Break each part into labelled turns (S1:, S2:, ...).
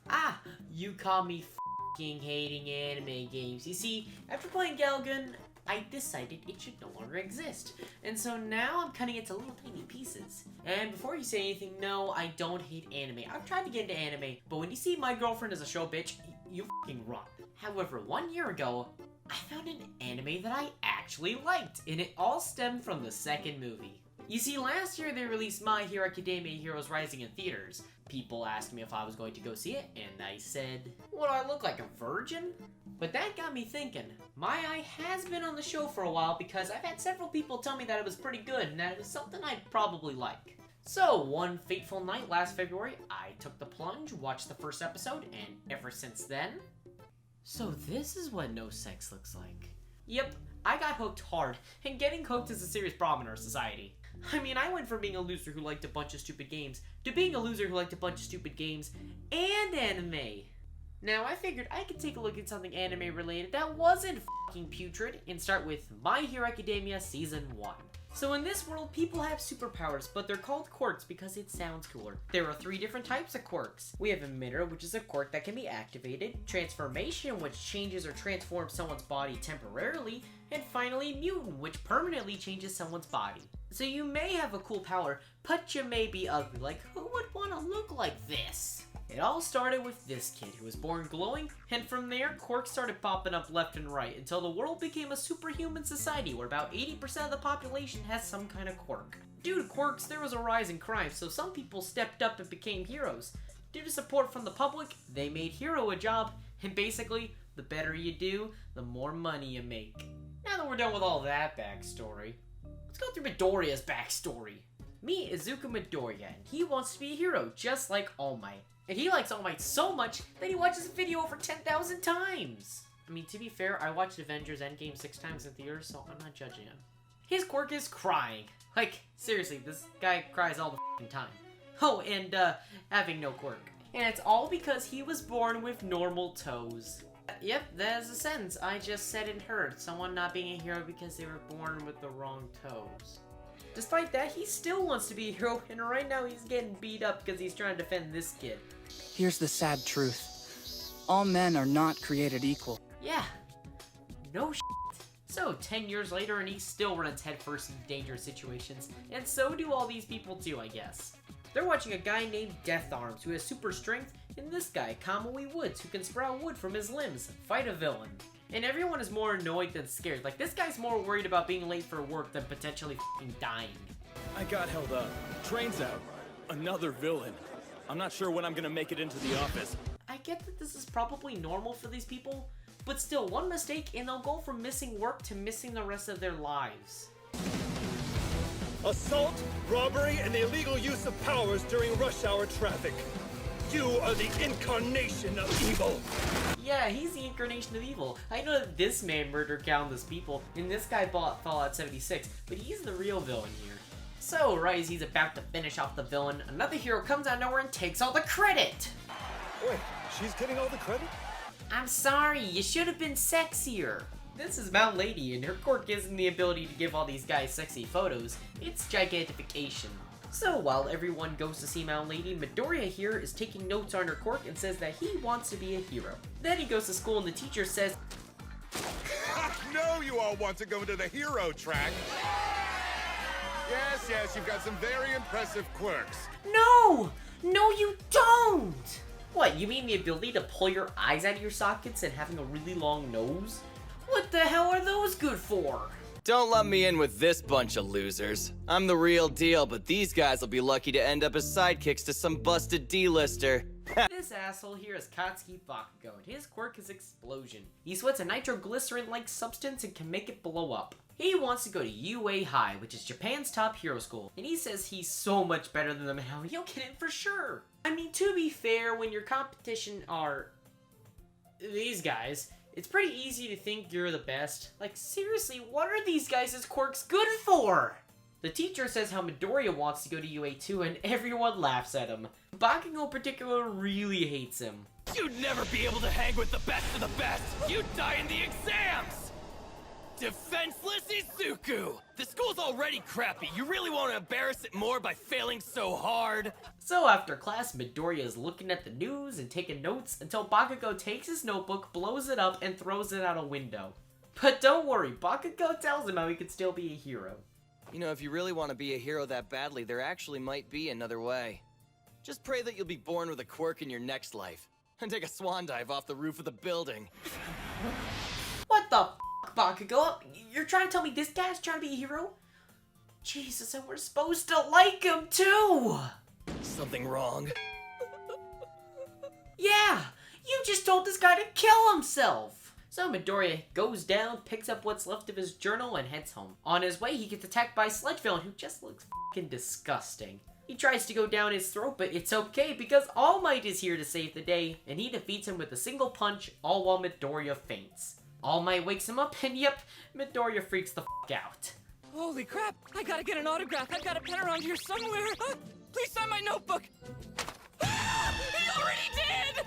S1: Ah, you call me f***ing hating anime games. You see, after playing Galgun, I decided it should no longer exist. And so now I'm cutting it to little tiny pieces. And before you say anything, no, I don't hate anime. I've tried to get into anime, but when you see My Girlfriend Is a Show Bitch, you f***ing run. However, 1 year ago, I found an anime that I actually liked, and it all stemmed from the second movie. You see, last year they released My Hero Academia Heroes Rising in theaters. People asked me if I was going to go see it, and I said, what do I look like, a virgin? But that got me thinking. My eye has been on the show for a while because I've had several people tell me that it was pretty good and that it was something I'd probably like. So, one fateful night last February, I took the plunge, watched the first episode, and ever since then... So this is what no sex looks like. Yep, I got hooked hard, and getting hooked is a serious problem in our society. I mean, I went from being a loser who liked a bunch of stupid games to being a loser who liked a bunch of stupid games and anime. Now, I figured I could take a look at something anime related that wasn't f***ing putrid and start with My Hero Academia Season 1. So in this world, people have superpowers, but they're called quirks because it sounds cooler. There are 3 different types of quirks. We have Emitter, which is a quirk that can be activated, Transformation, which changes or transforms someone's body temporarily, and finally Mutant, which permanently changes someone's body. So you may have a cool power, but you may be ugly. Like, who would want to look like this? It all started with this kid who was born glowing, and from there, quirks started popping up left and right until the world became a superhuman society where about 80% of the population has some kind of quirk. Due to quirks, there was a rise in crime, so some people stepped up and became heroes. Due to support from the public, they made Hīrō a job, and basically, the better you do, the more money you make. Now that we're done with all that backstory, let's go through Midoriya's backstory. Meet Izuku Midoriya, and he wants to be a hero, just like All Might. And he likes All Might so much that he watches the video over 10,000 times! I mean, to be fair, I watched Avengers Endgame 6 times in theaters, so I'm not judging him. His quirk is crying. Like, seriously, this guy cries all the f***ing time. Oh, and, having no quirk. And it's all because he was born with normal toes. Yep, that is a sentence I just said and heard. Someone not being a hero because they were born with the wrong toes. Despite that, he still wants to be a hero, and right now he's getting beat up because he's trying to defend this kid.
S2: Here's the sad truth. All men are not created equal.
S1: Yeah. No shit. So, 10 years later, and he still runs headfirst into dangerous situations, and so do all these people too, I guess. They're watching a guy named Death Arms, who has super strength, and this guy, Kamui Woods, who can sprout wood from his limbs, fight a villain. And everyone is more annoyed than scared. Like, this guy's more worried about being late for work than potentially f***ing dying.
S3: I got held up. Train's out. Another villain. I'm not sure when I'm gonna make it into the office.
S1: I get that this is probably normal for these people, but still, one mistake and they'll go from missing work to missing the rest of their lives.
S4: Assault, robbery, and the illegal use of powers during rush hour traffic. You are the incarnation of evil.
S1: Yeah, he's the incarnation of evil. I know that this man murdered countless people, and this guy bought Fallout 76, but he's the real villain here. So, right as he's about to finish off the villain, another hero comes out of nowhere and takes all the credit!
S4: Wait, she's getting all the credit?
S1: I'm sorry, you should have been sexier. This is Mount Lady, and her quirk isn't the ability to give all these guys sexy photos, it's gigantification. So while everyone goes to see Mount Lady, Midoriya here is taking notes on her quirk and says that he wants to be a hero. Then he goes to school and the teacher says,
S5: I know you all want to go into the hero track. Yes, you've got some very impressive quirks.
S1: No! No, you don't! What, you mean the ability to pull your eyes out of your sockets and having a really long nose? What the hell are those good for?
S6: Don't let me in with this bunch of losers. I'm the real deal, but these guys will be lucky to end up as sidekicks to some busted D-lister.
S1: This asshole here is Katsuki Bakugo, and his quirk is Explosion. He sweats a nitroglycerin-like substance and can make it blow up. He wants to go to UA High, which is Japan's top hero school, and he says he's so much better than them and how he'll get in for sure. I mean, to be fair, when your competition are these guys, it's pretty easy to think you're the best. Like, seriously, what are these guys' quirks good for? The teacher says how Midoriya wants to go to UA too, and everyone laughs at him. Bakugo in particular really hates him.
S3: You'd never be able to hang with the best of the best! You'd die in the exams! Defenseless Izuku! The school's already crappy. You really want to embarrass it more by failing so hard?
S1: So after class, Midoriya is looking at the news and taking notes until Bakugo takes his notebook, blows it up, and throws it out a window. But don't worry, Bakugo tells him how he could still be a hero.
S6: You know, if you really want to be a hero that badly, there actually might be another way. Just pray that you'll be born with a quirk in your next life. And take a swan dive off the roof of the building.
S1: What the f***, Bakugo? You're trying to tell me this guy's trying to be a hero? Jesus, and we're supposed to like him too!
S3: Something wrong?
S1: Yeah! You just told this guy to kill himself! So Midoriya goes down, picks up what's left of his journal, and heads home. On his way, he gets attacked by a sludge villain who just looks f***ing disgusting. He tries to go down his throat, but it's okay because All Might is here to save the day, and he defeats him with a single punch, all while Midoriya faints. All Might wakes him up, and yep, Midoriya freaks the f*** out.
S2: Holy crap! I gotta get an autograph. I've got a pen around here somewhere. Please sign my notebook. He already did!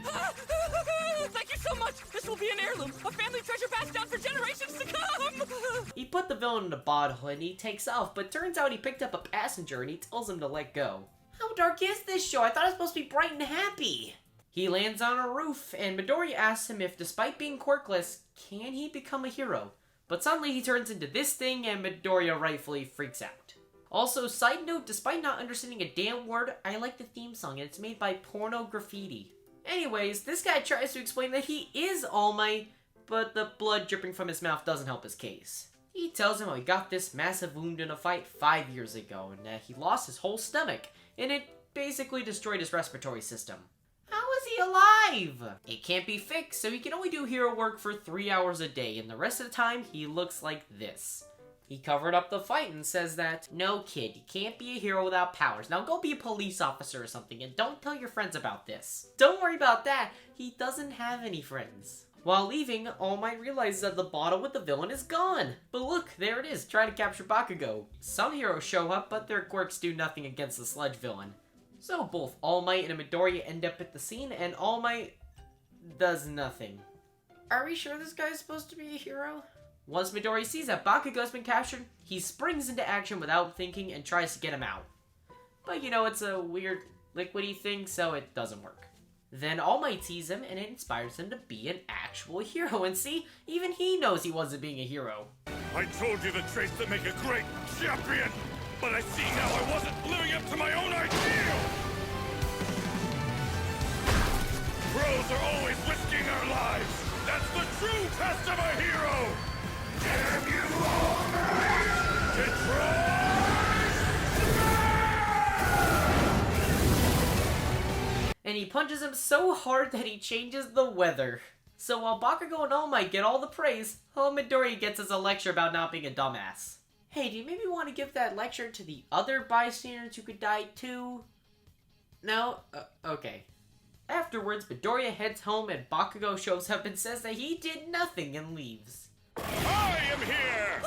S2: Thank you so much. This will be an heirloom, a family treasure passed down for generations to come.
S1: He put the villain in a bottle and he takes off, but turns out he picked up a passenger and he tells him to let go. How dark is this show? I thought it was supposed to be bright and happy. He lands on a roof and Midoriya asks him if, despite being quirkless, can he become a hero? But suddenly he turns into this thing and Midoriya rightfully freaks out. Also, side note, despite not understanding a damn word, I like the theme song and it's made by Porno Graffiti. Anyways, this guy tries to explain that he is All Might, but the blood dripping from his mouth doesn't help his case. He tells him how he got this massive wound in a fight 5 years ago and that he lost his whole stomach and it basically destroyed his respiratory system. How is he alive? It can't be fixed, so he can only do hero work for 3 hours a day, and the rest of the time, he looks like this. He covered up the fight and says that, no kid, you can't be a hero without powers. Now go be a police officer or something, and don't tell your friends about this. Don't worry about that, he doesn't have any friends. While leaving, All Might realizes that the bottle with the villain is gone. But look, there it is, trying to capture Bakugo. Some heroes show up, but their quirks do nothing against the sludge villain. So both All Might and Midoriya end up at the scene, and All Might does nothing. Are we sure this guy's supposed to be a hero? Once Midoriya sees that Bakugo's been captured, he springs into action without thinking and tries to get him out. But you know, it's a weird liquidy thing, so it doesn't work. Then All Might sees him, and it inspires him to be an actual hero. And see, even he knows he wasn't being a hero.
S4: I told you the traits that make a great champion, but I see now I wasn't living up to my own ideal! Pros are always risking their lives! That's the true test of a hero! Damn you all, man! Detroit!
S1: And he punches him so hard that he changes the weather. So while Bakugo and All Might get all the praise, Midoriya gets us a lecture about not being a dumbass. Hey, do you maybe want to give that lecture to the other bystanders who could die too? No? Okay. Afterwards, Midoriya heads home and Bakugo shows up and says that he did nothing and leaves.
S4: I am here!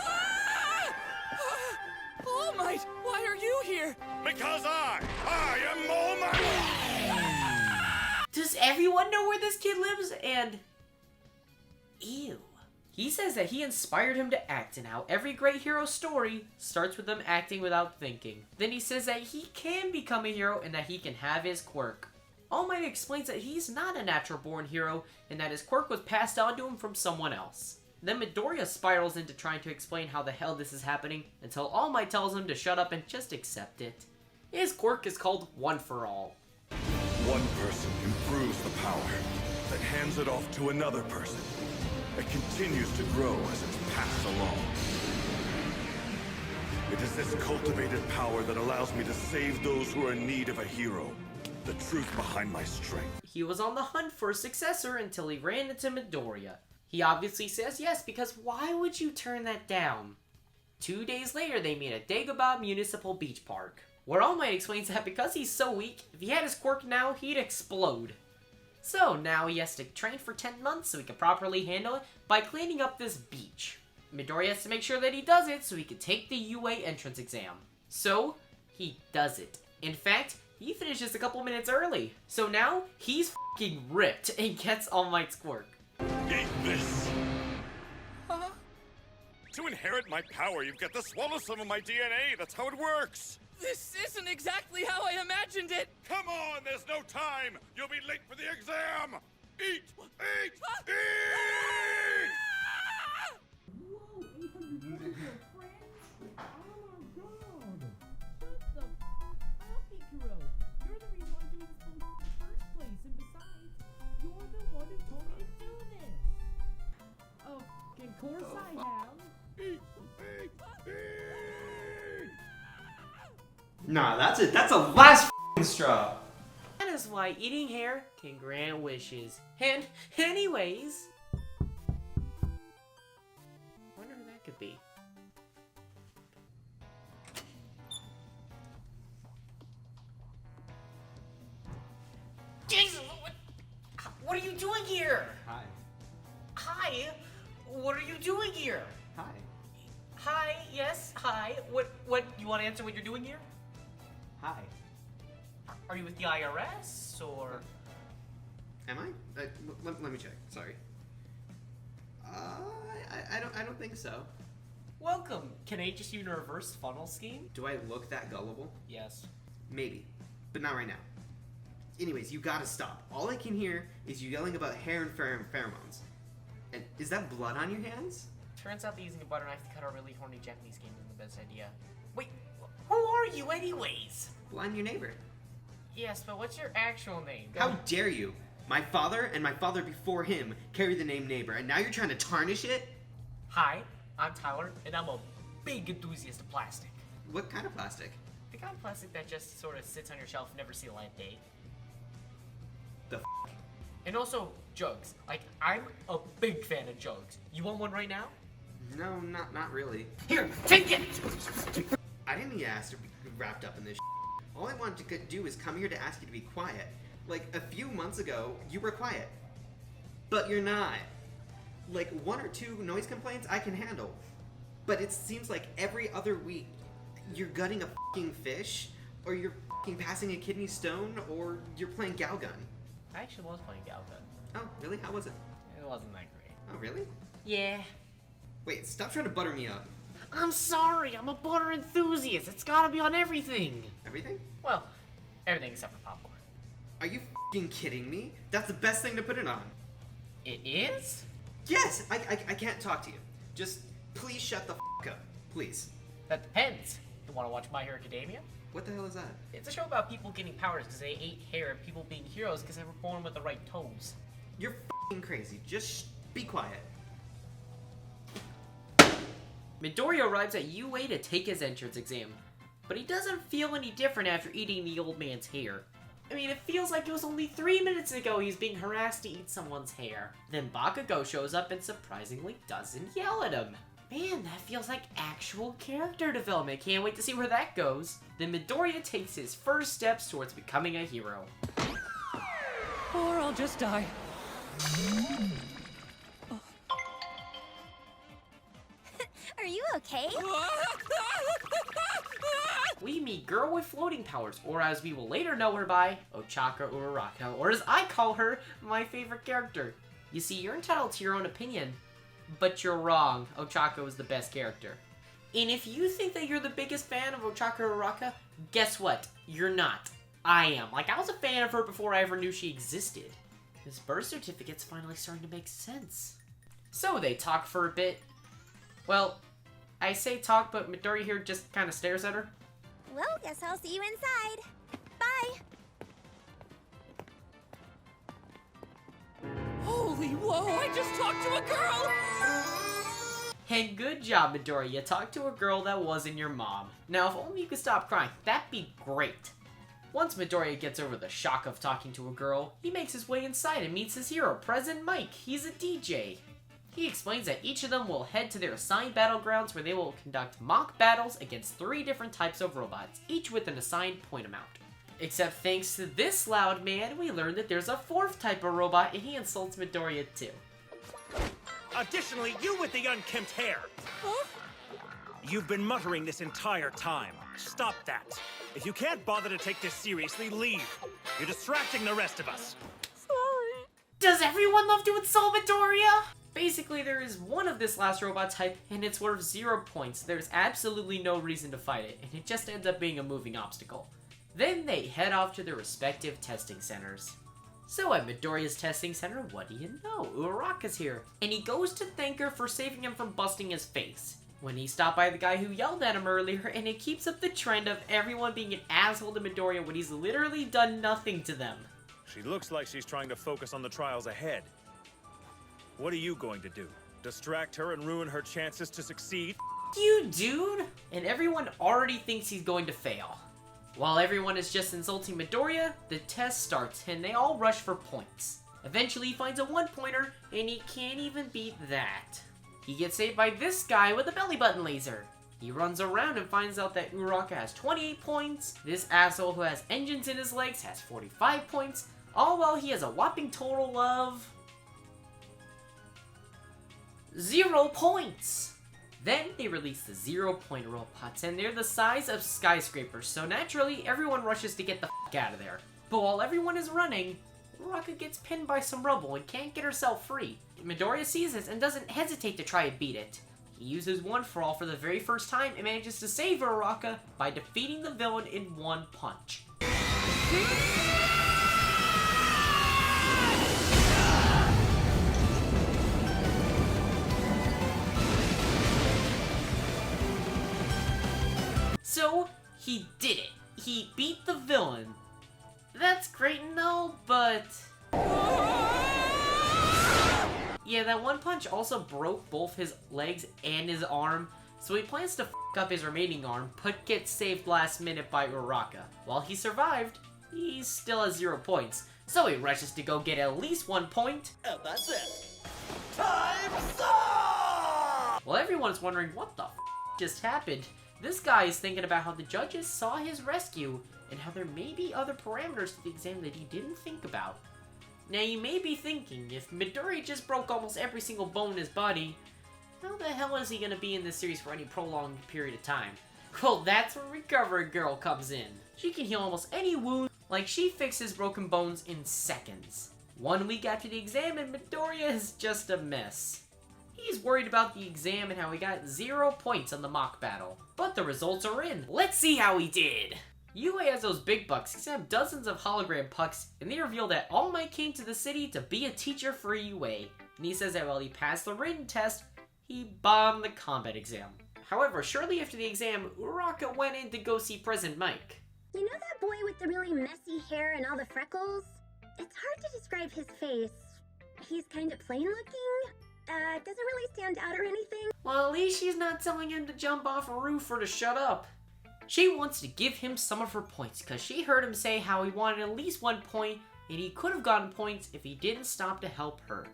S2: All Might, why are you here?
S4: Because I am All Might!
S1: Does everyone know where this kid lives? And... ew. He says that he inspired him to act and how every great hero story starts with them acting without thinking. Then he says that he can become a hero and that he can have his quirk. All Might explains that he's not a natural born hero and that his quirk was passed on to him from someone else. Then Midoriya spirals into trying to explain how the hell this is happening until All Might tells him to shut up and just accept it. His quirk is called One for All.
S4: One person improves the power, then hands it off to another person. It continues to grow as it's passed along. It is this cultivated power that allows me to save those who are in need of a hero. The truth behind my strength.
S1: He was on the hunt for a successor until he ran into Midoriya. He obviously says yes, because why would you turn that down? 2 days later, they meet at Dagobah Municipal Beach Park, where All Might explains that because he's so weak, if he had his quirk now, he'd explode. So now he has to train for 10 months so he can properly handle it by cleaning up this beach. Midoriya has to make sure that he does it so he can take the UA entrance exam. So, he does it. In fact, he finishes a couple minutes early. So now, he's f***ing ripped and gets All Might's quirk.
S4: Eat this! To inherit my power, you've got to swallow some of my DNA. That's how it works.
S2: This isn't exactly how I imagined it!
S4: Come on, there's no time. You'll be late for the exam. Eat! Eat! Eat!
S7: Whoa, 800 years ago, friends! Oh my god! Shut the up, Hīrō! You're the reason I'm doing this post in the first place, and besides, you're the one who told me to do this! Oh, of course I have!
S4: Eat! Eat! Eat!
S8: Nah, that's it. That's a last f***ing straw.
S1: That is why eating hair can grant wishes. And, anyways... wonder who that could be. Jesus! What are you doing here?
S8: Hi.
S1: Hi? What are you doing here?
S8: Hi.
S1: Hi, yes, hi. What, you want to answer what you're doing here?
S8: Hi.
S1: Are you with the IRS, or...?
S8: Am I? Let me check. Sorry. I don't think so.
S1: Welcome. Can I just use a reverse funnel scheme?
S8: Do I look that gullible?
S1: Yes.
S8: Maybe. But not right now. Anyways, you gotta stop. All I can hear is you yelling about hair and pheromones. And is that blood on your hands?
S1: Turns out that using a butter knife to cut a really horny Japanese game isn't the best idea. Wait, who are you anyways?
S8: Well, I'm your neighbor.
S1: Yes, but what's your actual name?
S8: How dare you? My father and my father before him carry the name neighbor, and now you're trying to tarnish it?
S1: Hi, I'm Tyler, and I'm a big enthusiast of plastic.
S8: What kind of plastic?
S1: The kind of plastic that just sort of sits on your shelf and never see the light of day.
S8: The f***?
S1: And also, jugs. Like, I'm a big fan of jugs. You want one right now?
S8: No, not really.
S1: Here, take it!
S8: I didn't need to ask to be wrapped up in this shit. All I wanted to do is come here to ask you to be quiet. Like, a few months ago, you were quiet. But you're not. Like, 1 or 2 noise complaints I can handle. But it seems like every other week, you're gutting a f***ing fish, or you're f***ing passing a kidney stone, or you're playing Galgun.
S1: I actually was playing Galgun.
S8: Oh, really? How was it?
S1: It wasn't that great.
S8: Oh, really?
S1: Yeah.
S8: Wait, stop trying to butter me up.
S1: I'm sorry, I'm a butter enthusiast. It's gotta be on everything.
S8: Everything?
S1: Well, everything except for popcorn.
S8: Are you f***ing kidding me? That's the best thing to put it on.
S1: It is?
S8: Yes! I can't talk to you. Just please shut the f*** up. Please.
S1: That depends. You wanna watch My Hero Academia?
S8: What the hell is that?
S1: It's a show about people getting powers because they ate hair and people being heroes because they were born with the right toes.
S8: You're f***ing crazy. Just be quiet.
S1: Midoriya arrives at UA to take his entrance exam, but he doesn't feel any different after eating the old man's hair. I mean, it feels like it was only 3 minutes ago he was being harassed to eat someone's hair. Then Bakugo shows up and surprisingly doesn't yell at him. Man, that feels like actual character development. Can't wait to see where that goes. Then Midoriya takes his first steps towards becoming a hero.
S2: Or I'll just die.
S9: Are you okay?
S1: We meet Girl with Floating Powers, or as we will later know her by, Ochako Uraraka, or as I call her, my favorite character. You see, you're entitled to your own opinion, but you're wrong. Ochako is the best character. And if you think that you're the biggest fan of Ochako Uraraka, guess what? You're not. I am. Like, I was a fan of her before I ever knew she existed. This birth certificate's finally starting to make sense. So they talk for a bit. Well, I say talk, but Midoriya here just kind of stares at her.
S9: Well, guess I'll see you inside. Bye.
S2: Holy whoa, I just talked to a girl!
S1: And good job, Midoriya. You talked to a girl that wasn't your mom. Now, if only you could stop crying, that'd be great. Once Midoriya gets over the shock of talking to a girl, he makes his way inside and meets his hero, President Mike. He's a DJ. He explains that each of them will head to their assigned battlegrounds where they will conduct mock battles against 3 different types of robots, each with an assigned point amount. Except thanks to this loud man, we learn that there's a 4th type of robot and he insults Midoriya too.
S3: Additionally, you with the unkempt hair.
S2: Huh?
S3: You've been muttering this entire time. Stop that. If you can't bother to take this seriously, leave. You're distracting the rest of us.
S2: Sorry.
S1: Does everyone love to insult Midoriya? Basically, there is one of this last robot type, and it's worth 0 points. There's absolutely no reason to fight it, and it just ends up being a moving obstacle. Then they head off to their respective testing centers. So at Midoriya's testing center, what do you know? Uraraka's here, and he goes to thank her for saving him from busting his face. When he stopped by the guy who yelled at him earlier, and it keeps up the trend of everyone being an asshole to Midoriya when he's literally done nothing to them.
S4: She looks like she's trying to focus on the trials ahead. What are you going to do? Distract her and ruin her chances to succeed?
S1: F you, dude! And everyone already thinks he's going to fail. While everyone is just insulting Midoriya, the test starts and they all rush for points. Eventually he finds a 1-pointer and he can't even beat that. He gets saved by this guy with a belly button laser. He runs around and finds out that Uraraka has 28 points, this asshole who has engines in his legs has 45 points, all while he has a whopping total of 0 points! Then they release the 0-point robots, and they're the size of skyscrapers, so naturally everyone rushes to get the f out of there. But while everyone is running, Uraraka gets pinned by some rubble and can't get herself free. Midoriya sees this and doesn't hesitate to try and beat it. He uses One For All for the very first time and manages to save Uraraka by defeating the villain in 1 punch. So, he did it. He beat the villain. That's great and all, but... yeah, that 1 punch also broke both his legs and his arm, so he plans to f*** up his remaining arm, but gets saved last minute by Uraraka. While he survived, he still has 0 points, so he rushes to go get at least 1 point.
S6: And that's it. Time's up!
S1: While everyone's wondering what the f*** just happened, this guy is thinking about how the judges saw his rescue and how there may be other parameters to the exam that he didn't think about. Now you may be thinking, if Midoriya just broke almost every single bone in his body, how the hell is he gonna be in this series for any prolonged period of time? Well, that's where Recovery Girl comes in. She can heal almost any wound, like she fixes broken bones in seconds. 1 week after the exam and Midoriya is just a mess. He's worried about the exam and how he got 0 points on the mock battle. But the results are in. Let's see how he did! UA has those big bucks. He's have dozens of hologram pucks, and they reveal that All Might came to the city to be a teacher for UA. And he says that while he passed the written test, he bombed the combat exam. However, shortly after the exam, Uraraka went in to go see President Mike.
S9: You know that boy with the really messy hair and all the freckles? It's hard to describe his face. He's kind of plain looking. Doesn't really stand out or anything.
S1: Well, at least she's not telling him to jump off a roof or to shut up. She wants to give him some of her points because she heard him say how he wanted at least 1 point and he could have gotten points if he didn't stop to help her.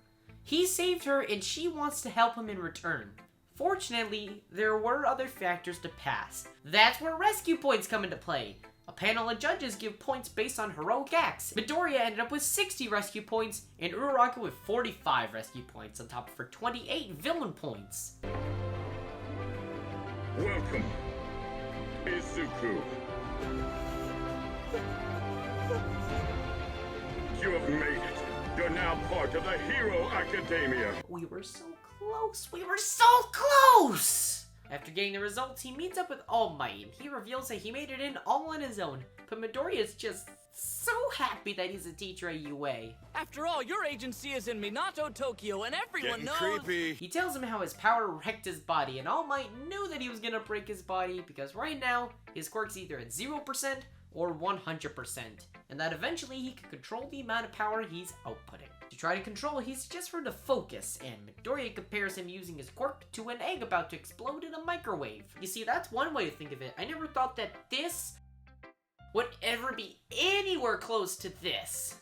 S1: He saved her and she wants to help him in return. Fortunately, there were other factors to pass. That's where rescue points come into play. A panel of judges give points based on heroic acts. Midoriya ended up with 60 rescue points, and Uraraka with 45 rescue points on top of her 28 villain points.
S4: Welcome, Izuku. You have made it. You're now part of the Hero Academia.
S1: We were so close. We were so close! After getting the results, he meets up with All Might, and he reveals that he made it in all on his own. But Midoriya is just so happy that he's a teacher at UA.
S2: After all, your agency is in Minato, Tokyo, and everyone
S5: Getting
S2: knows...
S5: creepy.
S1: He tells him how his power wrecked his body, and All Might knew that he was gonna break his body because right now, his quirk's either at 0% or 100%, and that eventually he can control the amount of power he's outputting. To try to control, he suggests for him to focus, and Midoriya compares him using his quirk to an egg about to explode in a microwave. You see, that's one way to think of it. I never thought that this would ever be anywhere close to this.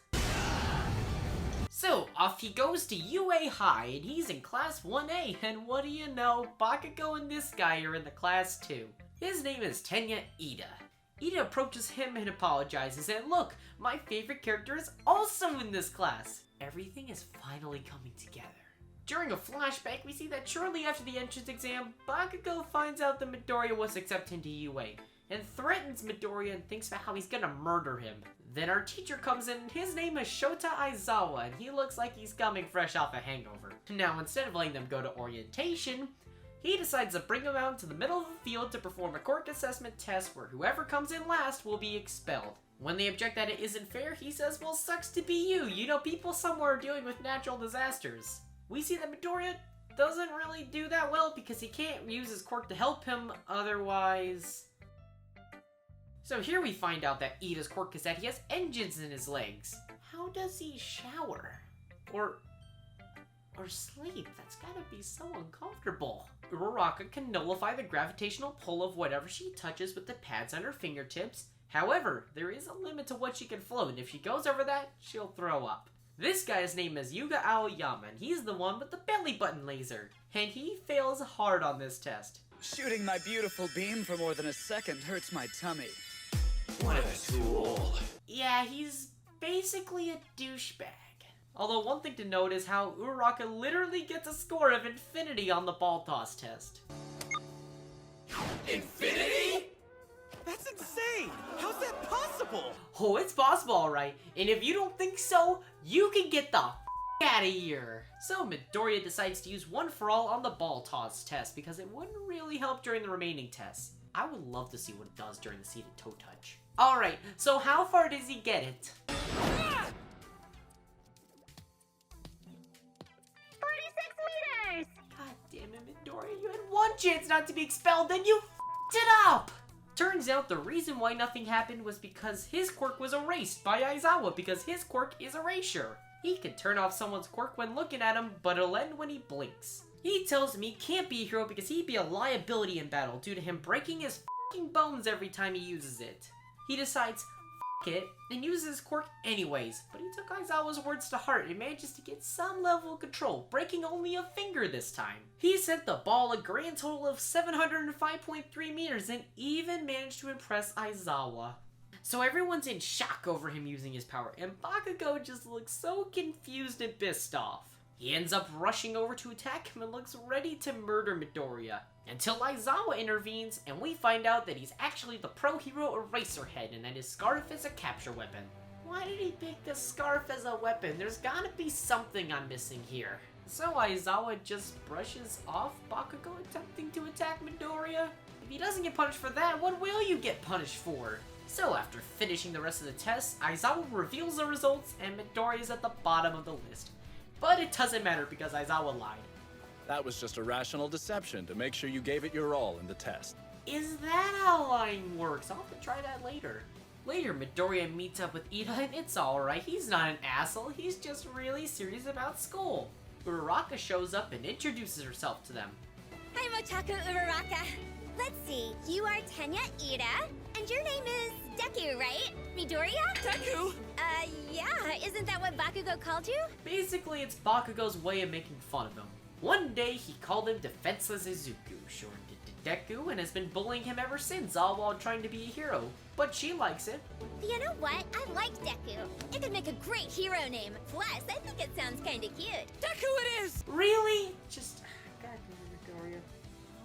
S1: So, off he goes to UA High, and he's in Class 1A, and what do you know, Bakugo and this guy are in the Class 2. His name is Tenya Ida. Ida approaches him and apologizes, and look, my favorite character is also in this class. Everything is finally coming together. During a flashback, we see that shortly after the entrance exam, Bakugo finds out that Midoriya was accepted into UA, and threatens Midoriya and thinks about how he's gonna murder him. Then our teacher comes in, his name is Shota Aizawa, and he looks like he's coming fresh off a hangover. Now, instead of letting them go to orientation, he decides to bring them out into the middle of the field to perform a quirk assessment test where whoever comes in last will be expelled. When they object that it isn't fair, he says, well, sucks to be you. You know, people somewhere are dealing with natural disasters. We see that Midoriya doesn't really do that well because he can't use his quirk to help him otherwise. So here we find out that Ida's quirk is that he has engines in his legs. How does he shower? Or sleep? That's gotta be so uncomfortable. Uraraka can nullify the gravitational pull of whatever she touches with the pads on her fingertips. However, there is a limit to what she can float, and if she goes over that, she'll throw up. This guy's name is Yuga Aoyama, and he's the one with the belly button laser. And he fails hard on this test.
S10: Shooting my beautiful beam for more than a second hurts my tummy.
S3: What a tool.
S1: Yeah, he's basically a douchebag. Although one thing to note is how Uraraka literally gets a score of infinity on the ball toss test.
S3: Infinity?
S10: That's insane! How's that possible?
S1: Oh, it's possible, alright. And if you don't think so, you can get the out of here. So Midoriya decides to use One for All on the ball toss test because it wouldn't really help during the remaining tests. I would love to see what it does during the seated toe touch. Alright, so how far does he get it?
S9: 46 meters!
S1: God damn it, Midoriya, you had one chance not to be expelled, then you f***ed it up! Turns out the reason why nothing happened was because his quirk was erased by Aizawa because his quirk is erasure. He can turn off someone's quirk when looking at him, but it'll end when he blinks. He tells him he can't be a hero because he'd be a liability in battle due to him breaking his f***ing bones every time he uses it. He decides, f*** it, and uses his quirk anyways, but he took Aizawa's words to heart and manages to get some level of control, breaking only a finger this time. He sent the ball a grand total of 705.3 meters and even managed to impress Aizawa. So everyone's in shock over him using his power, and Bakugo just looks so confused and pissed off. He ends up rushing over to attack him and looks ready to murder Midoriya, until Aizawa intervenes and we find out that he's actually the pro hero Eraserhead and that his scarf is a capture weapon. Why did he pick the scarf as a weapon? There's gotta be something I'm missing here. So Aizawa just brushes off Bakugo attempting to attack Midoriya? If he doesn't get punished for that, what will you get punished for? So after finishing the rest of the tests, Aizawa reveals the results and Midoriya is at the bottom of the list. But it doesn't matter because Aizawa lied.
S3: That was just a rational deception to make sure you gave it your all in the test.
S1: Is that how lying works? I'll have to try that later. Later, Midoriya meets up with Ida and it's alright. He's not an asshole, he's just really serious about school. Uraraka shows up and introduces herself to them.
S9: I'm Otaku Uraraka. Let's see, you are Tenya Ida, and your name is Deku, right? Midoriya?
S2: Deku!
S9: Yeah, isn't that what Bakugo called you?
S1: Basically, it's Bakugo's way of making fun of him. One day, he called him Defenseless Izuku, shortened it to Deku, and has been bullying him ever since, all while trying to be a hero. But she likes it.
S9: You know what? I like Deku. It could make a great hero name. Plus, I think it sounds kinda cute.
S2: Deku it is!
S1: Really? Just, God, Midoriya.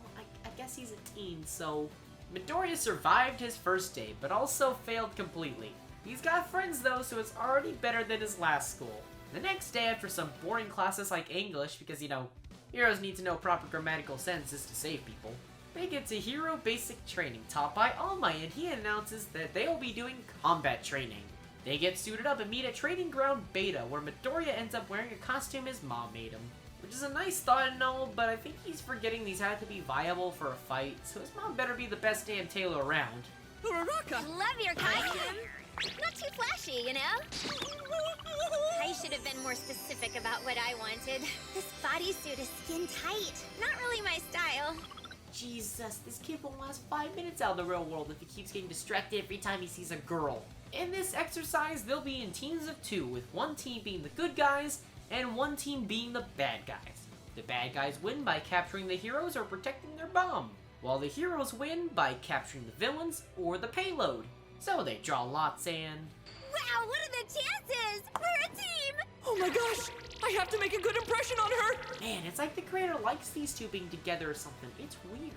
S1: Well, I guess he's a teen, so... Midoriya survived his first day, but also failed completely. He's got friends though, so it's already better than his last school. The next day, after some boring classes like English, because you know, heroes need to know proper grammatical sentences to save people, they get to hero basic training taught by All Might, and he announces that they will be doing combat training. They get suited up and meet at Training Ground Beta, where Midoriya ends up wearing a costume his mom made him. Which is a nice thought and all, but I think he's forgetting these have to be viable for a fight, so his mom better be the best damn tailor around.
S2: Uraraka!
S9: Love your costume. Not too flashy, you know? I should have been more specific about what I wanted. This bodysuit is skin tight. Not really my style.
S1: Jesus, this kid won't last 5 minutes out in the real world if he keeps getting distracted every time he sees a girl. In this exercise, they'll be in teams of 2, with one team being the good guys, and one team being the bad guys. The bad guys win by capturing the heroes or protecting their bomb, while the heroes win by capturing the villains or the payload. So they draw lots and...
S9: Wow, what are the chances? We're a team!
S2: Oh my gosh! I have to make a good impression on her!
S1: Man, it's like the creator likes these two being together or something. It's weird.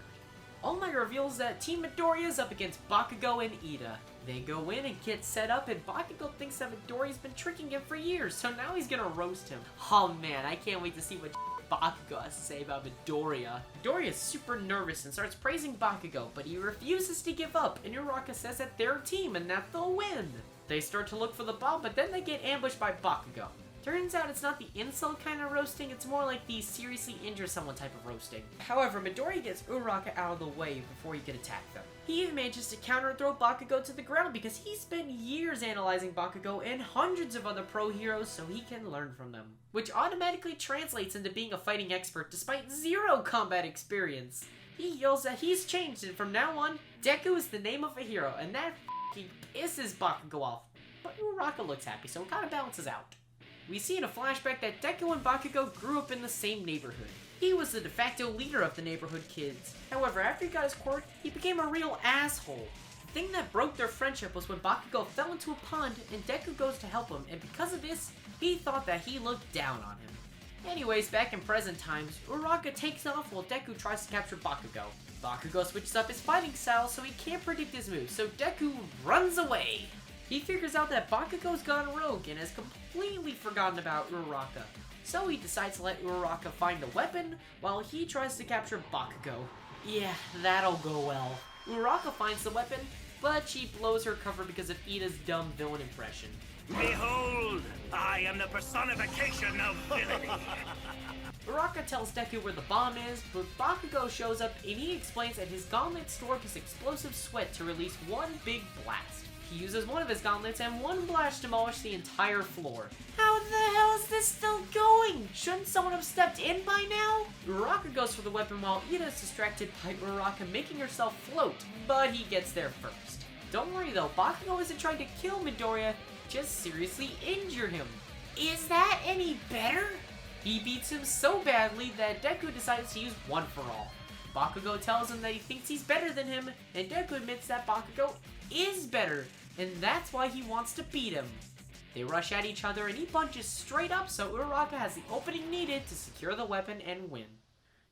S1: All Might reveals that Team Midoriya is up against Bakugo and Ida. They go in and get set up, and Bakugo thinks that Midoriya's been tricking him for years, so now he's gonna roast him. Oh man, I can't wait to see what Bakugo has to say about Midoriya. Midoriya is super nervous and starts praising Bakugo, but he refuses to give up, and Uraraka says that they're a team and that they'll win. They start to look for the bomb, but then they get ambushed by Bakugo. Turns out it's not the insult kind of roasting, it's more like the seriously injure someone type of roasting. However, Midoriya gets Uraraka out of the way before he can attack them. He even manages to counter throw Bakugo to the ground because he spent years analyzing Bakugo and hundreds of other pro heroes so he can learn from them. Which automatically translates into being a fighting expert despite zero combat experience. He yells that he's changed and from now on, Deku is the name of a hero, and that f***ing pisses Bakugo off. But Uraraka looks happy, so it kind of balances out. We see in a flashback that Deku and Bakugo grew up in the same neighborhood. He was the de facto leader of the neighborhood kids. However, after he got his quirk, he became a real asshole. The thing that broke their friendship was when Bakugo fell into a pond and Deku goes to help him, and because of this, he thought that he looked down on him. Anyways, back in present times, Uraraka takes off while Deku tries to capture Bakugo. Bakugo switches up his fighting style so he can't predict his moves, so Deku runs away. He figures out that Bakugo's gone rogue and has completely forgotten about Uraraka. So he decides to let Uraraka find a weapon while he tries to capture Bakugo. Yeah, that'll go well. Uraraka finds the weapon, but she blows her cover because of Ida's dumb villain impression.
S4: Behold, I am the personification of villainy.
S1: Uraraka tells Deku where the bomb is, but Bakugo shows up and he explains that his gauntlets store up his explosive sweat to release one big blast. He uses one of his gauntlets and one blast demolished the entire floor. How the hell is this still going? Shouldn't someone have stepped in by now? Uraraka goes for the weapon while Ida is distracted by Uraraka making herself float, but he gets there first. Don't worry though, Bakugo isn't trying to kill Midoriya, just seriously injure him. Is that any better? He beats him so badly that Deku decides to use One for All. Bakugo tells him that he thinks he's better than him, and Deku admits that Bakugo is better, and that's why he wants to beat him. They rush at each other and he punches straight up so Uraraka has the opening needed to secure the weapon and win.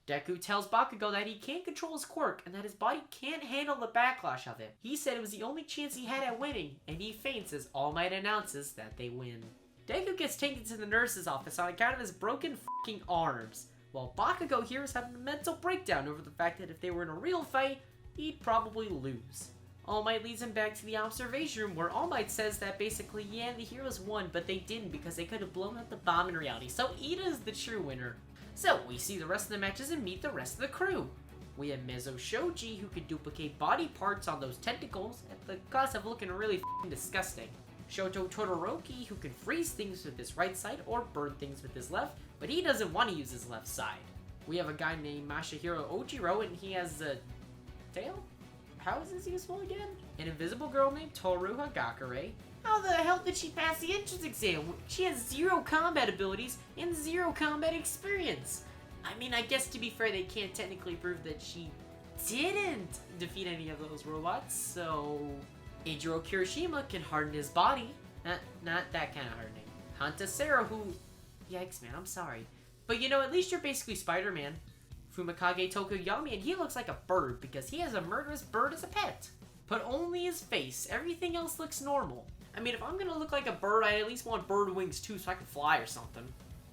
S1: Deku tells Bakugo that he can't control his quirk and that his body can't handle the backlash of it. He said it was the only chance he had at winning, and he faints as All Might announces that they win. Deku gets taken to the nurse's office on account of his broken f***ing arms, while Bakugo here is having a mental breakdown over the fact that if they were in a real fight, he'd probably lose. All Might leads him back to the observation room where All Might says that basically, yeah, the heroes won, but they didn't because they could have blown up the bomb in reality, so Ida is the true winner. So, we see the rest of the matches and meet the rest of the crew. We have Mezzo Shoji, who can duplicate body parts on those tentacles at the cost of looking really f***ing disgusting. Shoto Todoroki, who can freeze things with his right side or burn things with his left, but he doesn't want to use his left side. We have a guy named Masahiro Ojiro, and he has a tail? How is this useful again? An invisible girl named Toru Hagakure. How the hell did she pass the entrance exam? She has 0 combat abilities and 0 combat experience. I mean, I guess to be fair, they can't technically prove that she didn't defeat any of those robots, so... Eijiro Kirishima can harden his body. Not that kind of hardening. Hantasera, who... Yikes, man, I'm sorry. But you know, at least you're basically Spider-Man. Fumikage Tokoyami, and he looks like a bird because he has a murderous bird as a pet. But only his face. Everything else looks normal. I mean, if I'm gonna look like a bird, I at least want bird wings too so I can fly or something.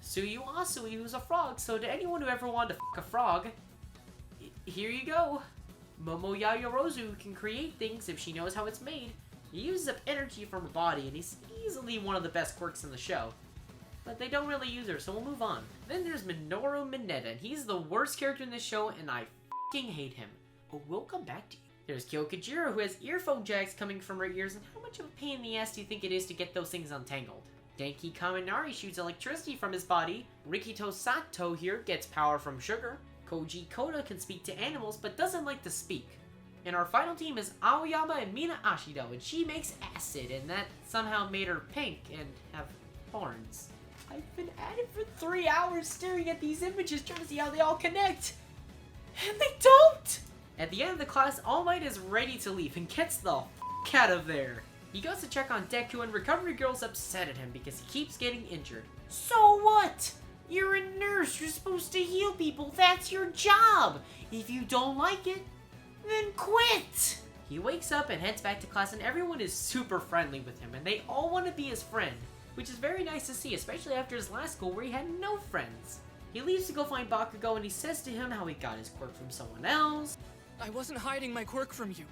S1: Suyu Asui, who's a frog, so to anyone who ever wanted to f*** a frog, here you go. Momo Yayorozu can create things if she knows how it's made. He uses up energy from her body, and he's easily one of the best quirks in the show. But they don't really use her, so we'll move on. Then there's Minoru Mineta, and he's the worst character in this show, and I f***ing hate him. But we'll come back to you. There's Kyokujiro, who has earphone jacks coming from her ears, and how much of a pain in the ass do you think it is to get those things untangled? Denki Kaminari shoots electricity from his body. Rikito Sato here gets power from sugar. Koji Koda can speak to animals, but doesn't like to speak. And our final team is Aoyama and Mina Ashido, and she makes acid, and that somehow made her pink and have horns. I've been at it for 3 hours staring at these images trying to see how they all connect. And they don't! At the end of the class, All Might is ready to leave and gets the f*** out of there. He goes to check on Deku, and Recovery Girl's upset at him because he keeps getting injured. So what? You're a nurse, you're supposed to heal people, that's your job! If you don't like it, then quit! He wakes up and heads back to class, and everyone is super friendly with him, and they all want to be his friend, which is very nice to see, especially after his last school where he had no friends. He leaves to go find Bakugo, and he says to him how he got his quirk from someone else.
S2: I wasn't hiding my quirk from you.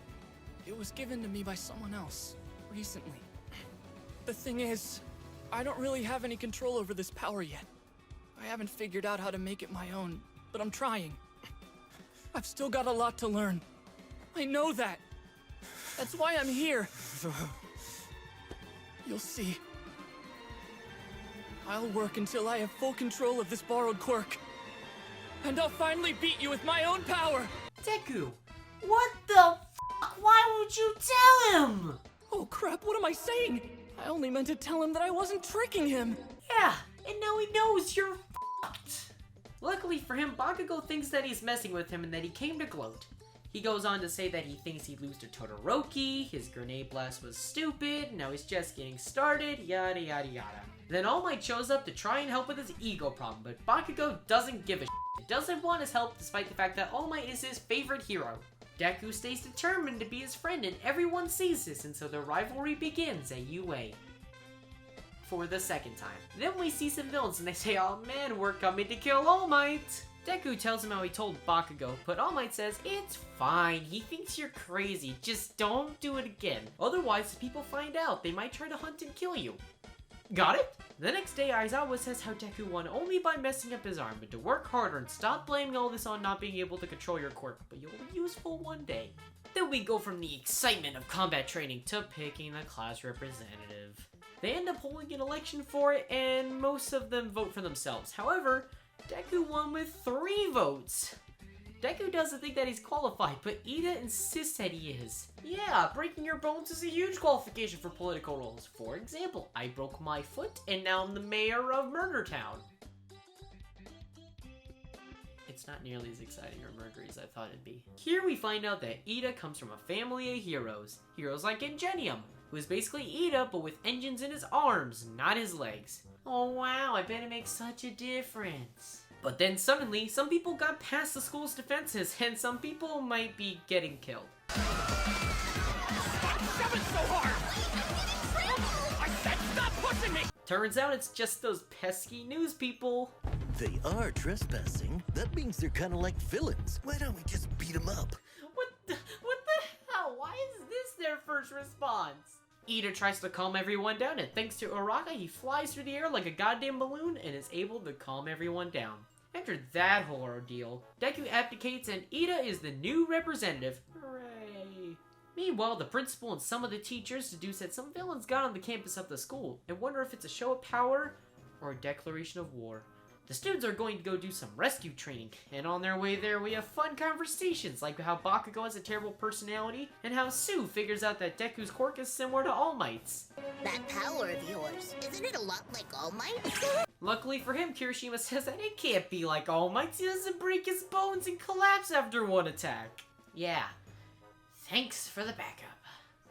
S2: It was given to me by someone else, recently. The thing is, I don't really have any control over this power yet. I haven't figured out how to make it my own, but I'm trying. I've still got a lot to learn. I know that. That's why I'm here. You'll see. I'll work until I have full control of this borrowed quirk. And I'll finally beat you with my own power!
S1: Deku, what the fuck? Why would you tell him?
S2: Oh crap, what am I saying? I only meant to tell him that I wasn't tricking him.
S1: Yeah, and now he knows you're fucked. Luckily for him, Bakugo thinks that he's messing with him and that he came to gloat. He goes on to say that he thinks he'd lose to Todoroki, his grenade blast was stupid, now he's just getting started, yada yada yada. Then All Might shows up to try and help with his ego problem, but Bakugo doesn't give a shit. Doesn't want his help despite the fact that All Might is his favorite hero. Deku stays determined to be his friend, and everyone sees this, and so the rivalry begins at UA. For the second time. Then we see some villains and they say, oh man, we're coming to kill All Might. Deku tells him how he told Bakugo, but All Might says, it's fine, he thinks you're crazy, just don't do it again. Otherwise, if people find out, they might try to hunt and kill you. Got it? The next day, Aizawa says how Deku won only by messing up his arm, but to work harder and stop blaming all this on not being able to control your quirk, but you'll be useful one day. Then we go from the excitement of combat training to picking the class representative. They end up holding an election for it, and most of them vote for themselves. However, Deku won with 3 votes. Deku doesn't think that he's qualified, but Ida insists that he is. Yeah, breaking your bones is a huge qualification for political roles. For example, I broke my foot, and now I'm the mayor of Murder Town. It's not nearly as exciting or murdery as I thought it'd be. Here we find out that Ida comes from a family of heroes. Heroes like Ingenium, who is basically Ida, but with engines in his arms, not his legs. Oh wow, I bet it makes such a difference. But then suddenly, some people got past the school's defenses, and some people might be getting killed.
S4: Stop shoving so hard! I said stop pushing me!
S1: Turns out it's just those pesky news people.
S11: They are trespassing. That means they're kind of like villains. Why don't we just beat them up?
S1: What the hell? Why is this their first response? Ida tries to calm everyone down, and thanks to Uraka, he flies through the air like a goddamn balloon and is able to calm everyone down. After that whole ordeal, Deku abdicates and Ida is the new representative. Hooray! Meanwhile, the principal and some of the teachers deduce that some villains got on the campus of the school and wonder if it's a show of power or a declaration of war. The students are going to go do some rescue training, and on their way there we have fun conversations like how Bakugo has a terrible personality and how Sue figures out that Deku's quirk is similar to All Might's.
S12: That power of yours, isn't it a lot like All Might's?
S1: Luckily for him, Kirishima says that it can't be like All Might's. He doesn't break his bones and collapse after one attack. Yeah, thanks for the backup.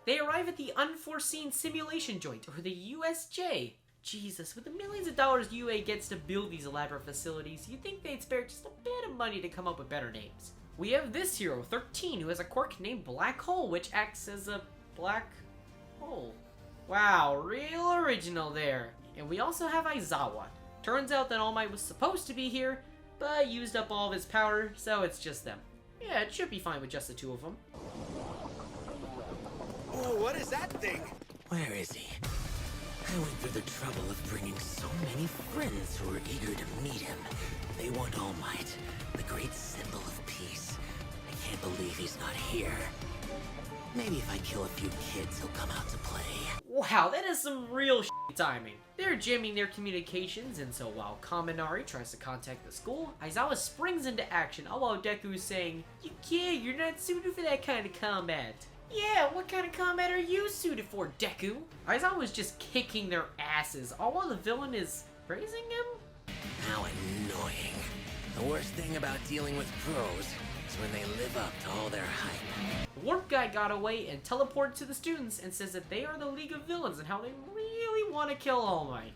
S1: They arrive at the unforeseen simulation joint, or the USJ. Jesus, with the millions of dollars UA gets to build these elaborate facilities, you'd think they'd spare just a bit of money to come up with better names. We have this hero, 13, who has a quirk named Black Hole, which acts as a black hole. Wow, real original there. And we also have Aizawa. Turns out that All Might was supposed to be here, but used up all of his power, so it's just them. Yeah, it should be fine with just the 2 of them.
S11: Oh, what is that thing?
S13: Where is he? I went through the trouble of bringing so many friends who were eager to meet him. They want All Might, the great symbol of peace. I can't believe he's not here. Maybe if I kill a few kids, he'll come out to play.
S1: Wow, that is some real timing. They're jamming their communications, and so while Kaminari tries to contact the school, Aizawa springs into action, all while Deku is saying, you're not suited for that kind of combat. Yeah, what kind of combat are you suited for, Deku? Aizawa was just kicking their asses, all while the villain is praising him?
S13: How annoying. The worst thing about dealing with pros is when they live up to all their hype.
S1: The Warp Guy got away and teleported to the students and says that they are the League of Villains and how they really want to kill All Might.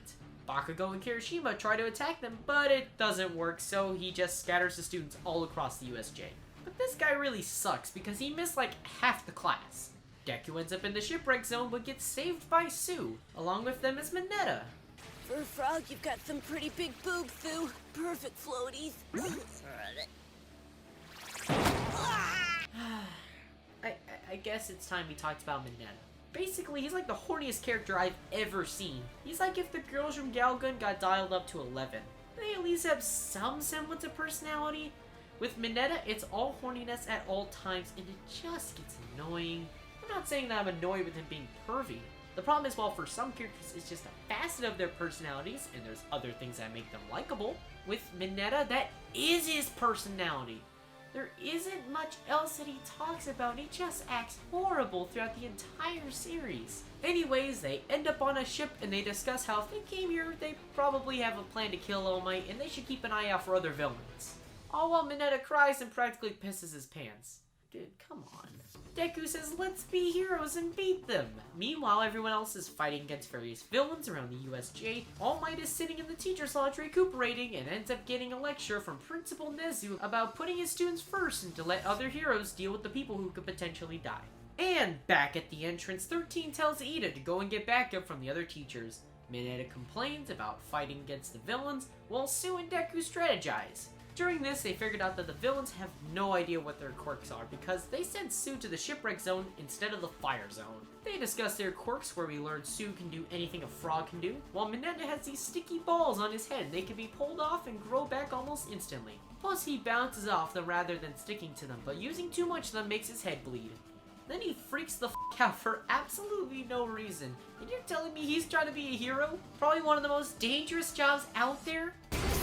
S1: Bakugo and Kirishima try to attack them, but it doesn't work, so he just scatters the students all across the USJ. But But this guy really sucks because he missed like half the class. Deku ends up in the shipwreck zone but gets saved by Sue. Along with them is Mineta.
S2: For a frog, you've got some pretty big boobs, Sue. Perfect floaties.
S1: I guess it's time we talked about Mineta. Basically, he's like the horniest character I've ever seen. He's like if the girls from Galgun got dialed up to 11. They at least have some semblance of personality. With Mineta, it's all horniness at all times, and it just gets annoying. I'm not saying that I'm annoyed with him being pervy. The problem is, while for some characters it's just a facet of their personalities, and there's other things that make them likable, with Mineta, that is his personality. There isn't much else that he talks about, he just acts horrible throughout the entire series. Anyways, they end up on a ship and they discuss how if they came here, they probably have a plan to kill All Might and they should keep an eye out for other villains. All while Mineta cries and practically pisses his pants. Dude, come on. Deku says, let's be heroes and beat them. Meanwhile, everyone else is fighting against various villains around the USJ. All Might is sitting in the teacher's lodge recuperating and ends up getting a lecture from Principal Nezu about putting his students first and to let other heroes deal with the people who could potentially die. And back at the entrance, 13 tells Ida to go and get backup from the other teachers. Mineta complains about fighting against the villains, while Sue and Deku strategize. During this, they figured out that the villains have no idea what their quirks are because they sent Sue to the shipwreck zone instead of the fire zone. They discuss their quirks where we learned Sue can do anything a frog can do, while Mineta has these sticky balls on his head. They can be pulled off and grow back almost instantly. Plus, he bounces off them rather than sticking to them, but using too much of them makes his head bleed. Then he freaks the f*** out for absolutely no reason. And you're telling me he's trying to be a hero? Probably one of the most dangerous jobs out there?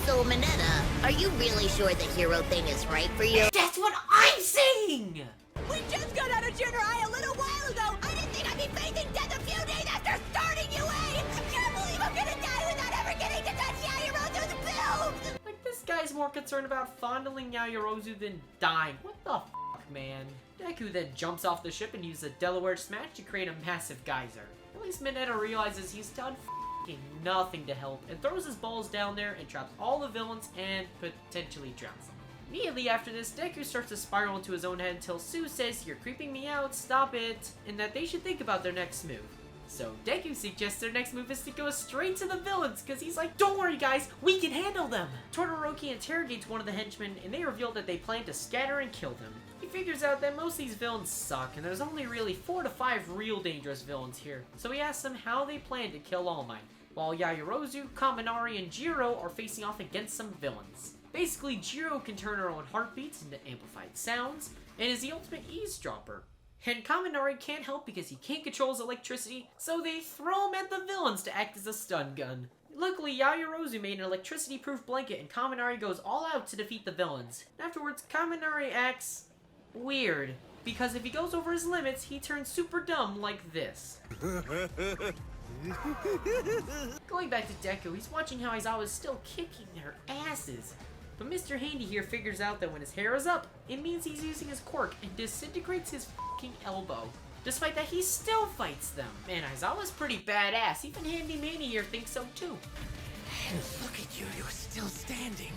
S12: So, Mineta, are you really sure the hero thing is right for you?
S1: That's what I'm saying!
S2: We just got out of junior high a little while ago! I didn't think I'd be facing death a few days after starting UA! I can't believe I'm gonna die without ever getting to touch Yaoyorozu's build!
S1: Like, this guy's more concerned about fondling Yaoyorozu than dying. What the f***, man? Deku then jumps off the ship and uses a Delaware Smash to create a massive geyser. At least Mineta realizes he's done f***ing nothing to help and throws his balls down there and traps all the villains and potentially drowns them. Immediately after this, Deku starts to spiral into his own head until Sue says, "You're creeping me out, stop it," and that they should think about their next move. So Deku suggests their next move is to go straight to the villains, because he's like, "Don't worry guys, we can handle them!" Todoroki interrogates one of the henchmen, and they reveal that they plan to scatter and kill them. He figures out that most of these villains suck, and there's only really 4 to 5 real dangerous villains here, so he asks them how they plan to kill All Might, while Yaoyorozu, Kaminari, and Jiro are facing off against some villains. Basically, Jiro can turn her own heartbeats into amplified sounds, and is the ultimate eavesdropper. And Kaminari can't help because he can't control his electricity, so they throw him at the villains to act as a stun gun. Luckily, Yaoyorozu made an electricity-proof blanket and Kaminari goes all out to defeat the villains. Afterwards, Kaminari acts weird, because if he goes over his limits, he turns super dumb like this. Going back to Deku, he's watching how Aizawa's still kicking their asses. But Mr. Handy here figures out that when his hair is up, it means he's using his quirk and disintegrates his f***ing elbow. Despite that, he still fights them. Man, Aizawa's pretty badass. Even Handy Manny here thinks so too.
S13: And look at you, you're still standing.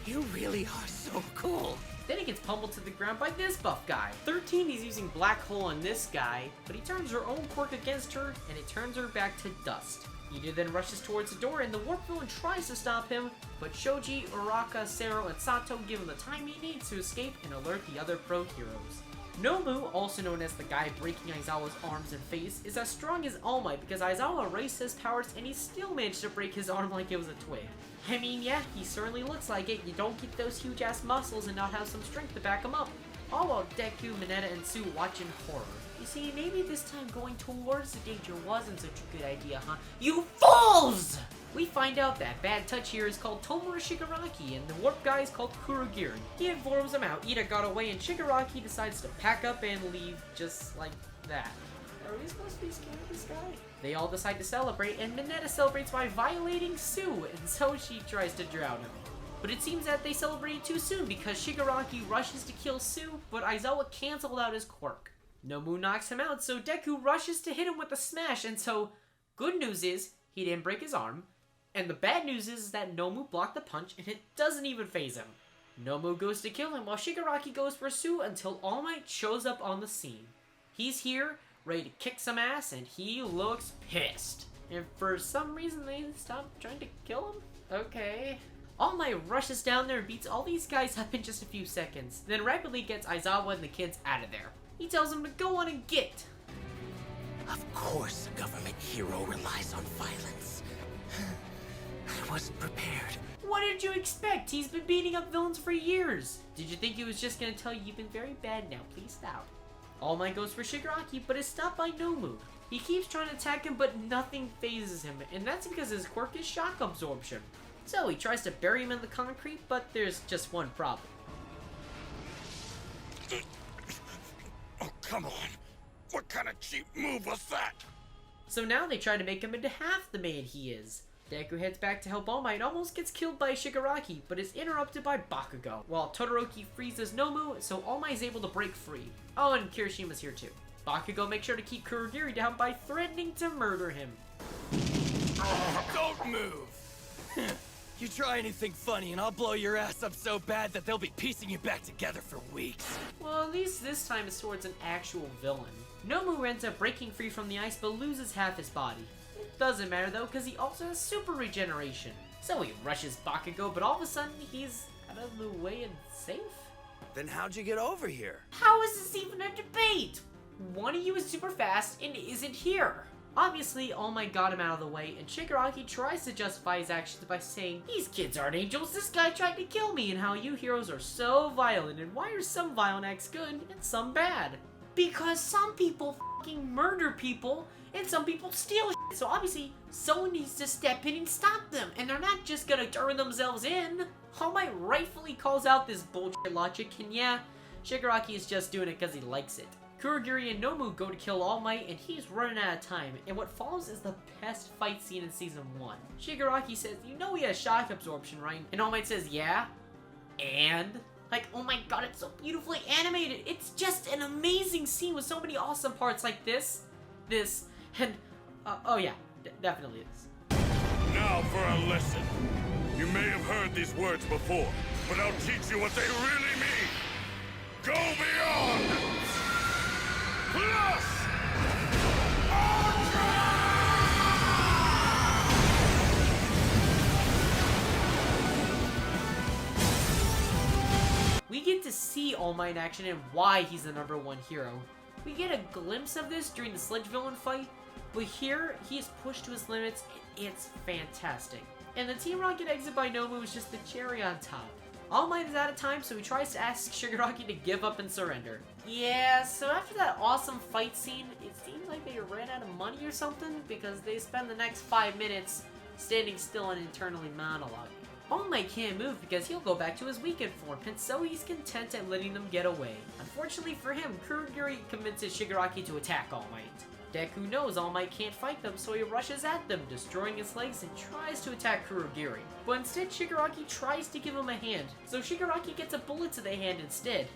S13: You really are so cool.
S1: Then he gets pummeled to the ground by this buff guy. 13 is using Black Hole on this guy, but he turns her own quirk against her, and it turns her back to dust. Ida then rushes towards the door, and the warp villain tries to stop him, but Shoji, Uraka, Sero, and Sato give him the time he needs to escape and alert the other pro heroes. Nomu, also known as the guy breaking Aizawa's arms and face, is as strong as All Might because Aizawa erased his powers and he still managed to break his arm like it was a twig. I mean, yeah, he certainly looks like it. You don't get those huge ass muscles and not have some strength to back him up. All while Deku, Mineta, and Sue watch in horror. You see, maybe this time going towards the danger wasn't such a good idea, huh? You fools! We find out that Bad Touch here is called Tomura Shigaraki, and the warp guy is called Kurogirin. He informs them how Ida got away, and Shigaraki decides to pack up and leave just like that. Are we supposed to be scared of this guy? They all decide to celebrate, and Mineta celebrates by violating Sue, and so she tries to drown him. But it seems that they celebrated too soon because Shigaraki rushes to kill Sue, but Aizawa canceled out his quirk. Nomu knocks him out, so Deku rushes to hit him with a smash, and so good news is he didn't break his arm, and the bad news is that Nomu blocked the punch and it doesn't even faze him. Nomu goes to kill him while Shigaraki goes to pursue until All Might shows up on the scene. He's here, ready to kick some ass, and he looks pissed. And for some reason they stopped trying to kill him? Okay. All Might rushes down there and beats all these guys up in just a few seconds, then rapidly gets Aizawa and the kids out of there. He tells them to go on and get.
S13: Of course a government hero relies on violence. I wasn't prepared.
S1: What did you expect? He's been beating up villains for years. Did you think he was just gonna tell you you've been very bad now? Please stop. All Might goes for Shigaraki, but is stopped by Nomu. He keeps trying to attack him, but nothing phases him, and that's because his quirk is shock absorption. So he tries to bury him in the concrete, but there's just one problem.
S4: Oh, come on. What kind of cheap move was that?
S1: So now they try to make him into half the man he is. Deku heads back to help All Might and almost gets killed by Shigaraki, but is interrupted by Bakugo, while Todoroki freezes Nomu, so All Might is able to break free. Oh, and Kirishima's here too. Bakugo makes sure to keep Kurogiri down by threatening to murder him.
S3: Don't move!
S6: You try anything funny and I'll blow your ass up so bad that they'll be piecing you back together for weeks.
S1: Well, at least this time it's towards an actual villain. Nomu ends up breaking free from the ice but loses half his body. It doesn't matter though, because he also has super regeneration. So he rushes Bakugo, but all of a sudden he's out of the way and safe?
S3: Then how'd you get over here?
S1: How is this even a debate? One of you is super fast and isn't here. Obviously, All Might got him out of the way, and Shigaraki tries to justify his actions by saying, "These kids aren't angels, this guy tried to kill me, and how you heroes are so violent, and why are some violent acts good and some bad? Because some people fucking murder people, and some people steal shit, so obviously, someone needs to step in and stop them, and they're not just gonna turn themselves in." All Might rightfully calls out this bullshit logic, and yeah, Shigaraki is just doing it because he likes it. Kurogiri and Nomu go to kill All Might, and he's running out of time, and what follows is the best fight scene in Season 1. Shigaraki says, "You know he has shock absorption, right?" And All Might says, "Yeah." And? Like, oh my god, it's so beautifully animated! It's just an amazing scene with so many awesome parts like this, and, oh yeah, definitely this.
S4: Now for a lesson. You may have heard these words before, but I'll teach you what they really mean. Go beyond! Plus!
S1: We get to see All Might in action and why he's the #1 hero. We get a glimpse of this during the Sledge Villain fight, but here he is pushed to his limits and it's fantastic. And the Team Rocket exit by Nomu is just the cherry on top. All Might is out of time, so he tries to ask Shigaraki to give up and surrender. Yeah, so after that awesome fight scene, it seems like they ran out of money or something, because they spend the next 5 minutes standing still and internally monologuing. All Might can't move because he'll go back to his weakened form, and so he's content at letting them get away. Unfortunately for him, Kurogiri convinces Shigaraki to attack All Might. Deku knows All Might can't fight them, so he rushes at them, destroying his legs and tries to attack Kurogiri. But instead, Shigaraki tries to give him a hand, so Shigaraki gets a bullet to the hand instead.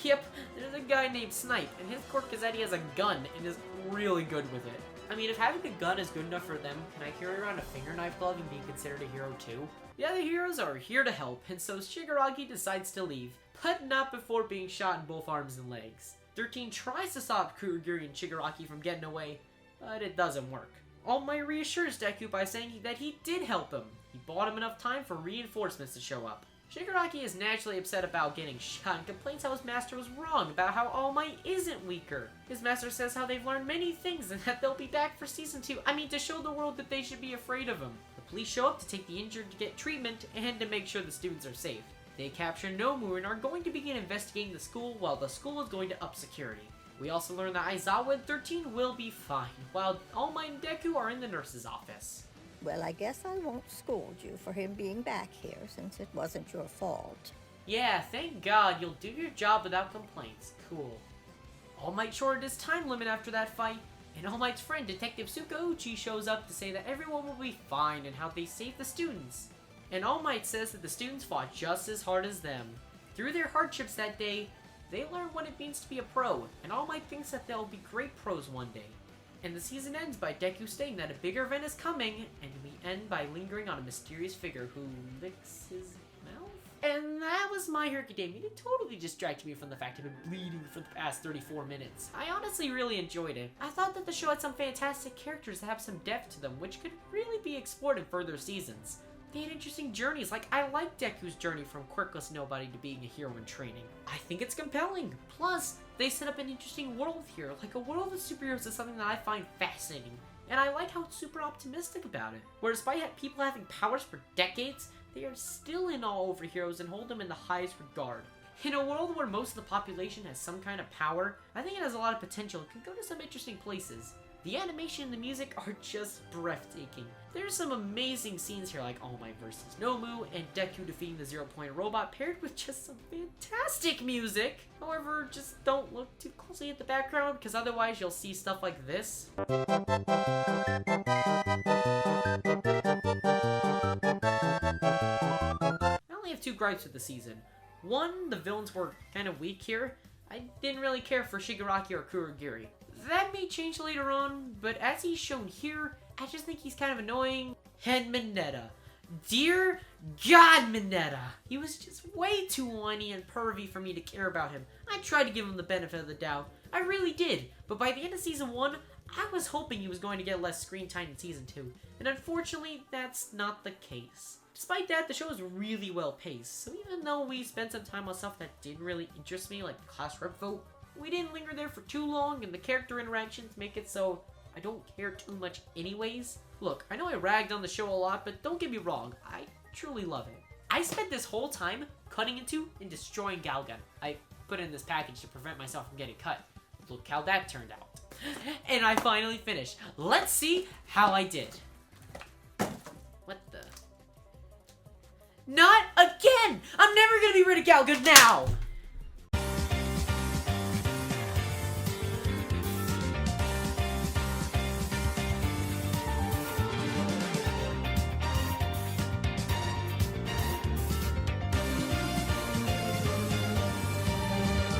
S1: Yep, there's a guy named Snipe, and his quirk is that he has a gun and is really good with it. I mean, if having a gun is good enough for them, can I carry around a finger knife glove and be considered a hero too? The other heroes are here to help, and so Shigaraki decides to leave, but not before being shot in both arms and legs. 13 tries to stop Kurogiri and Shigaraki from getting away, but it doesn't work. All Might reassures Deku by saying that he did help him. He bought him enough time for reinforcements to show up. Shigaraki is naturally upset about getting shot and complains how his master was wrong about how All Might isn't weaker. His master says how they've learned many things and that they'll be back for Season 2. I mean, to show the world that they should be afraid of him. The police show up to take the injured to get treatment and to make sure the students are safe. They capture Nomu and are going to begin investigating the school while the school is going to up security. We also learn that Aizawa and 13 will be fine, while All Might and Deku are in the nurse's office.
S14: Well, I guess I won't scold you for him being back here, since it wasn't your fault.
S1: Yeah, thank God, you'll do your job without complaints. Cool. All Might shorted his time limit after that fight, and All Might's friend, Detective Tsukauchi, shows up to say that everyone will be fine and how they saved the students. And All Might says that the students fought just as hard as them. Through their hardships that day, they learned what it means to be a pro, and All Might thinks that they'll be great pros one day. And the season ends by Deku stating that a bigger event is coming, and we end by lingering on a mysterious figure who licks his mouth? And that was My Hero Academia. It totally distracted me from the fact I've been bleeding for the past 34 minutes. I honestly really enjoyed it. I thought that the show had some fantastic characters that have some depth to them, which could really be explored in further seasons. They had interesting journeys, like I like Deku's journey from quirkless nobody to being a hero in training. I think it's compelling. Plus, they set up an interesting world here, like a world of superheroes is something that I find fascinating. And I like how it's super optimistic about it. Where despite people having powers for decades, they are still in awe over heroes and hold them in the highest regard. In a world where most of the population has some kind of power, I think it has a lot of potential and can go to some interesting places. The animation and the music are just breathtaking. There's some amazing scenes here like All Might vs. Nomu and Deku defeating the 0-point robot paired with just some fantastic music. However, just don't look too closely at the background because otherwise you'll see stuff like this. I only have 2 gripes with the season. One, the villains were kind of weak here. I didn't really care for Shigaraki or Kurogiri. That may change later on, but as he's shown here, I just think he's kind of annoying. And Mineta. Dear God, Mineta! He was just way too whiny and pervy for me to care about him. I tried to give him the benefit of the doubt. I really did. But by the end of Season 1, I was hoping he was going to get less screen time in Season 2. And unfortunately, that's not the case. Despite that, the show is really well paced. So even though we spent some time on stuff that didn't really interest me, like the class rep vote, we didn't linger there for too long, and the character interactions make it so I don't care too much anyways. Look, I know I ragged on the show a lot, but don't get me wrong, I truly love it. I spent this whole time cutting into and destroying Galgun. I put in this package to prevent myself from getting cut. Look how that turned out. And I finally finished. Let's see how I did. What the? Not again! I'm never gonna be rid of Galgun now!